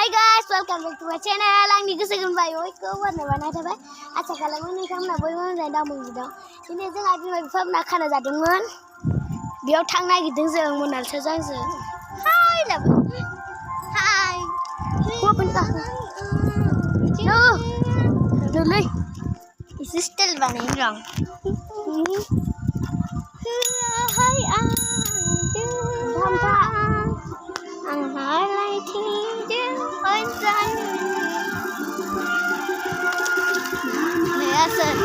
Hi guys, welcome back to my channel. Anh đi cứ xây bay ôi cứ vấn đề bạn này thôi đấy. Chắc là mình đi thăm là với mình giải đau mình gì đâu. Thế nên rất là cái phẩm là khăn là giả đứng mướn. Biểu thằng này thì đứng giường một lần sẽ giang giường. Hi là hi. Qua bên cả. No. No lên. Is this still running wrong? Hi anh. Thăm ta. Anh hỏi lại thiên chứ ôi danh. Listen.